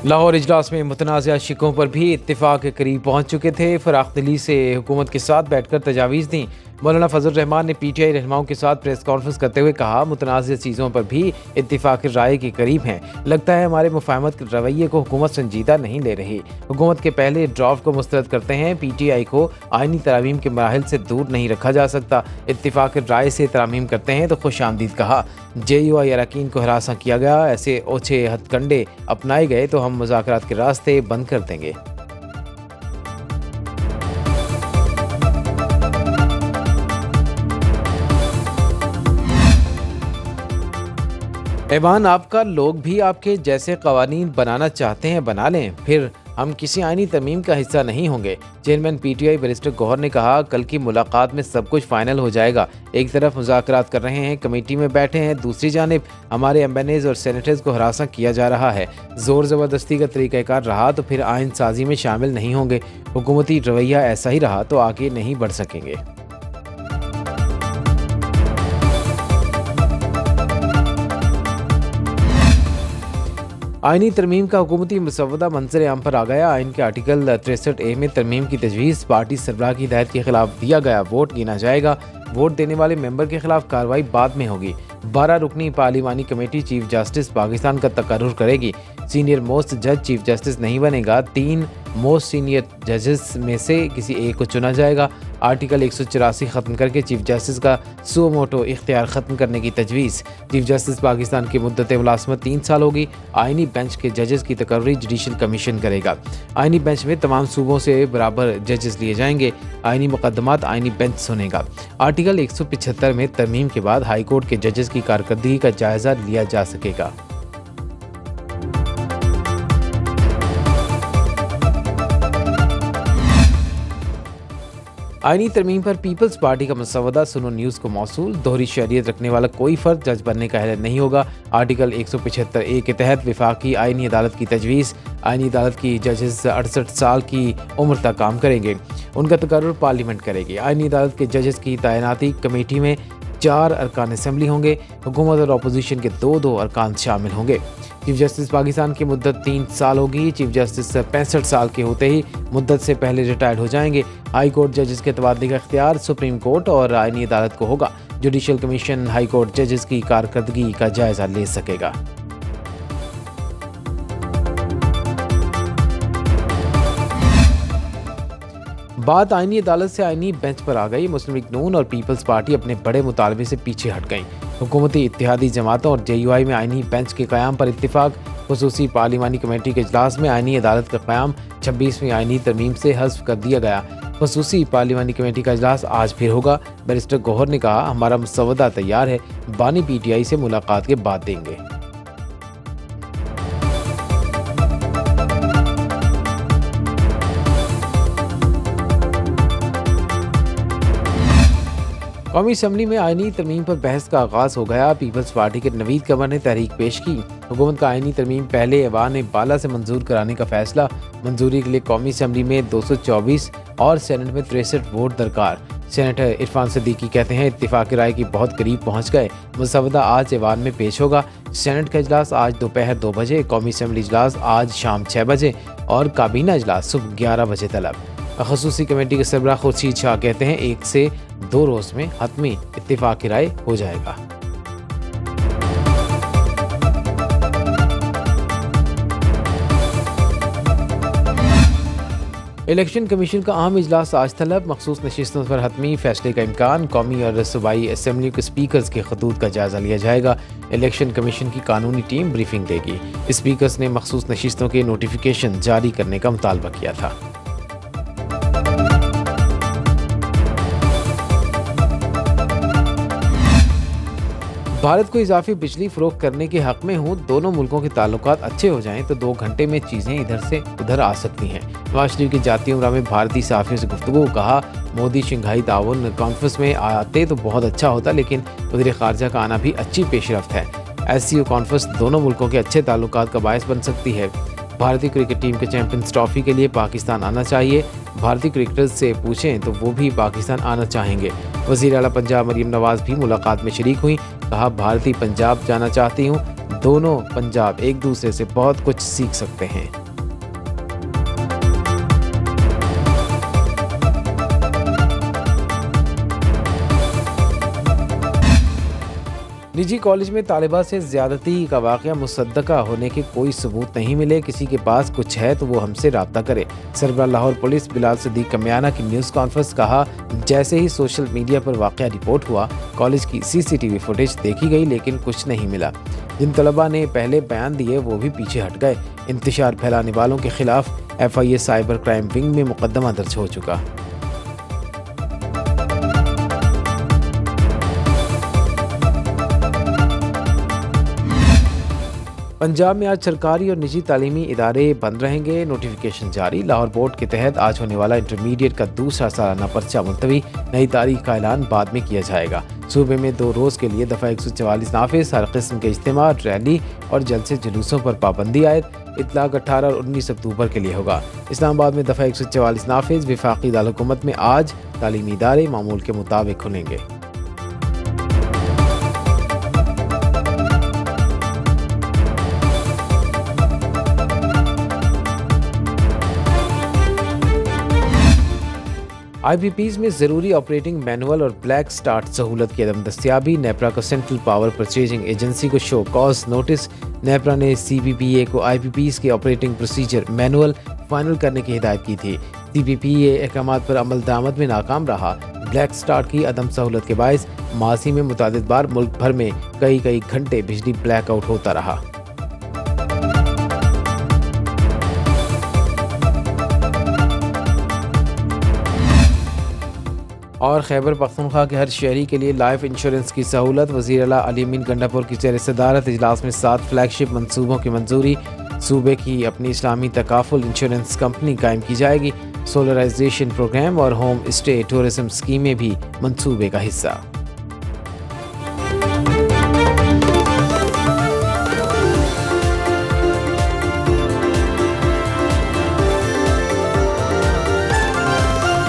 लाहौर इजलास में मुतनाज़ा शिकों पर भी इत्तेफाक के करीब पहुँच चुके थे। फ़राख दिली से हुकूमत के साथ बैठकर तजावीज़ दी। मौलाना फजल रहमान ने PTI रहनुमाओं के साथ प्रेस कॉन्फ्रेंस करते हुए कहा, मुतनाज़ा चीज़ों पर भी इत्तेफाक राय के करीब हैं। लगता है हमारे मुफाहमत के रवैये को हुकूमत संजीदा नहीं ले रही। हुकूमत के पहले ड्राफ्ट को मुस्तरद करते हैं। PTI को आइनी तरामीम के मराहिल से दूर नहीं रखा जा सकता। इत्तेफाक राय से तरामीम करते हैं तो खुशामदीद कहा। JUI अरकान को हरासा किया गया, ऐसे ओछे हथकंडे अपनाए गए तो हम मुज़ाकरात के रास्ते बंद कर देंगे। ऐवान आपका, लोग भी आपके जैसे कवानीन बनाना चाहते हैं बना लें, फिर हम किसी आइनी तरमीम का हिस्सा नहीं होंगे। चेयरमैन PTI बैरिस्टर गौहर ने कहा, कल की मुलाकात में सब कुछ फाइनल हो जाएगा। एक तरफ मुज़ाकरात कर रहे हैं, कमेटी में बैठे हैं, दूसरी जानिब हमारे MNAs और सेनेटर्स को हरासा किया जा रहा है। ज़ोर ज़बरदस्ती का तरीक़ाकार रहा तो फिर आइन साजी में शामिल नहीं होंगे। हुकूमती रवैया ऐसा ही रहा तो आगे नहीं बढ़ सकेंगे। आइनी तरमीम का हुकूमती मसवदा मंजर आम पर आ गया। आइन के आर्टिकल 63A में तरमीम की तजवीज़ पार्टी सरबराह की हिदायत के खिलाफ दिया गया। वोट गिना जाएगा। वोट देने वाले मेंबर के खिलाफ कार्रवाई बाद में होगी। 12 रुकनी पार्लिमानी कमेटी चीफ जस्टिस पाकिस्तान का तकर्रुर करेगी। सीनियर मोस्ट जज चीफ जस्टिस नहीं बनेगा। 3 मोस्ट सीनियर जजेस में से किसी एक को चुना जाएगा। आर्टिकल 184 ख़त्म करके चीफ जस्टिस का सो मोटो इख्तियार ख़त्म करने की तजवीज़। चीफ जस्टिस पाकिस्तान की मुद्दत मुलाज़मत 3 साल होगी। आइनी बेंच के जजेस की तकर्री जुडिशल कमीशन करेगा। आइनी बेंच में तमाम सूबों से बराबर जजेस लिए जाएंगे। आइनी मुकदमात आइनी बेंच सुनेगा। आर्टिकल 175 में तरमीम के बाद हाई कोर्ट के जजेस की कारकर्दगी का जायजा लिया जा सकेगा। आइनी तरमीम पर पीपल्स पार्टी का मसवदा सुनो न्यूज़ को मौसूल। दोहरी शहरियत रखने वाला कोई फर्द जज बनने का अहल नहीं होगा। आर्टिकल 175A के तहत विफाकी आइनी अदालत की तजवीज़। आइनी अदालत की जजेस 68 साल की उम्र तक काम करेंगे। उनका तकर्रुर पार्लियामेंट करेगी। आइनी अदालत के जजेस की तैनाती कमेटी में 4 अरकान असम्बली होंगे। हुकूमत और अपोजिशन के 2 अरकान शामिल होंगे। चीफ जस्टिस पाकिस्तान की मुद्दत 3 साल होगी। चीफ जस्टिस 65 साल के होते ही मुद्दत से पहले रिटायर्ड हो जाएंगे। हाई कोर्ट जजेस के तबादले का इख्तियार सुप्रीम कोर्ट और आइनी अदालत को होगा। जुडिशल कमीशन हाई कोर्ट जजेस की कारकर्दगी का जायजा ले सकेगा। बात आइनी अदालत से आइनी बेंच पर आ गई। मुस्लिम लीग नून और पीपल्स पार्टी अपने बड़े मुतालबे से पीछे हट गईं। हुकूमती इत्तेहादी जमातों और JUI में आइनी बेंच के क़याम पर इत्तिफाक। खुसूसी पार्लिमानी कमेटी के इजलास में आइनी अदालत का क़याम 26वीं आइनी तरमीम से हज़्फ़ कर दिया गया। खुसूसी पार्लिमानी कमेटी का इजलास आज फिर होगा। बैरिस्टर गौहर ने कहा, हमारा मसवदा तैयार है, बानी PTI से मुलाकात के बाद देंगे। कौमी असम्बली में आइनी तरमीम पर बहस का आगाज़ हो गया। पीपल्स पार्टी के नवीद कमर ने तहरीक पेश की। हुकूमत का आइनी तरमीम पहले ऐवान ने बाला से मंजूर कराने का फैसला। मंजूरी के लिए कौमी असम्बली में 224 और सेनेट में 63 वोट दरकार। सेनेटर इरफान सिद्दीकी कहते हैं, इत्तिफाक राय की बहुत करीब पहुँच गए। मसवदा आज ऐवान में पेश होगा। सेनेट का इजलास आज दोपहर 2 बजे, कौमी असम्बली इजलास आज शाम 6 बजे और काबीना इजलास सुबह 11 बजे तलब। खसूसी कमेटी के सरबराह खुर्शीद शाह कहते हैं, 1 से 2 रोज़ में हतमी इत्तिफाक की राय हो जाएगा। इलेक्शन कमीशन का अहम इजलास आज तलब। मखसूस नशिस्तों पर हतमी फैसले का इम्कान। कौमी और सूबाई असम्बलियों के स्पीकर्स के खतूत का जायजा लिया जाएगा। इलेक्शन कमीशन की कानूनी टीम ब्रीफिंग देगी। स्पीकर्स ने मखसूस नशिस्तों के नोटिफिकेशन जारी करने का मुतालबा किया था। भारत को इजाफी बिजली फरोख्त करने के हक में हूँ। दोनों मुल्कों के ताल्लुकात अच्छे हो जाएं तो 2 घंटे में चीज़ें इधर से उधर आ सकती हैं। नवाज शरीफ की जाती उम्रा में भारतीय सहाफ़ियों से गुफ्तगू। कहा, मोदी शंघाई ताउन कॉन्फ्रेंस में आते तो बहुत अच्छा होता, लेकिन वज़ीर ख़ारजा का आना भी अच्छी पेशरफ्त है। SCO कॉन्फ्रेंस दोनों मुल्कों के अच्छे ताल्लुकात का बायस बन सकती है। भारतीय क्रिकेट टीम के चैंपियंस ट्रॉफी के लिए पाकिस्तान आना चाहिए। भारतीय क्रिकेटर्स से पूछें तो वो भी पाकिस्तान आना चाहेंगे। वज़ीर आला पंजाब मरीम नवाज भी मुलाकात में शरीक हुई। कहा, भारतीय पंजाब जाना चाहती हूँ। दोनों पंजाब एक दूसरे से बहुत कुछ सीख सकते हैं। निजी कॉलेज में तालिबा से ज्यादती का वाक़या मुसद्दका होने के कोई सबूत नहीं मिले। किसी के पास कुछ है तो वो हमसे रब्ता करे। सरबराह लाहौर पुलिस बिलाल सदीक कमियाना की न्यूज़ कॉन्फ्रेंस कहा, जैसे ही सोशल मीडिया पर वाक़या रिपोर्ट हुआ कॉलेज की CCTV फुटेज देखी गई लेकिन कुछ नहीं मिला। जिन तलबा ने पहले बयान दिए वो भी पीछे हट गए। इंतशार फैलाने वालों के खिलाफ FIA साइबर क्राइम विंग में मुकदमा दर्ज हो चुका। पंजाब में आज सरकारी और निजी तालीमी इदारे बंद रहेंगे। नोटिफिकेशन जारी। लाहौर बोर्ड के तहत आज होने वाला इंटरमीडिएट का दूसरा सालाना पर्चा मुलतवी। नई तारीख का ऐलान बाद में किया जाएगा। सूबे में 2 रोज़ के लिए दफ़ा 144 नाफिज। हर किस्म के इज्तिमा, रैली और जलसे जुलूसों पर पाबंदी आयद। इतलाक 18 और 19 अक्टूबर के लिए होगा। इस्लामाबाद में दफ़ा 144 नाफिज। वफाकी दारुल-हुकूमत में आज तालीमी इदारे मामूल के मुताबिक खुलेंगे। IPPs में ज़रूरी ऑपरेटिंग मैनुअल और ब्लैक स्टार्ट सहूलत की अदम दस्तियाबी। नेपरा को सेंट्रल पावर परचेजिंग एजेंसी को शो कॉज नोटिस। नेपरा ने CPPA को IPPs के ऑपरेटिंग प्रोसीजर मैनुअल फाइनल करने की हिदायत की थी। CPPA अहकामात पर अमल दरामद में नाकाम रहा। ब्लैक स्टार्ट की अदम सहूलत के बायस माजी में मुतादिद बार मुल्क भर में कई घंटे बिजली ब्लैकआउट होता रहा। और खैबर पख्तूनख्वा के हर शहरी के लिए लाइफ इंश्योरेंस की सहूलत। वज़ीर आला अली अमीन गंडापुर की ज़ेर सदारत इजलास में 7 फ्लैगशिप मंसूबों की मंजूरी। सूबे की अपनी इस्लामी तकाफुल इंश्योरेंस कंपनी कायम की जाएगी। सोलराइजेशन प्रोग्राम और होम स्टे टूरिज्म स्कीमें भी मंसूबे का हिस्सा।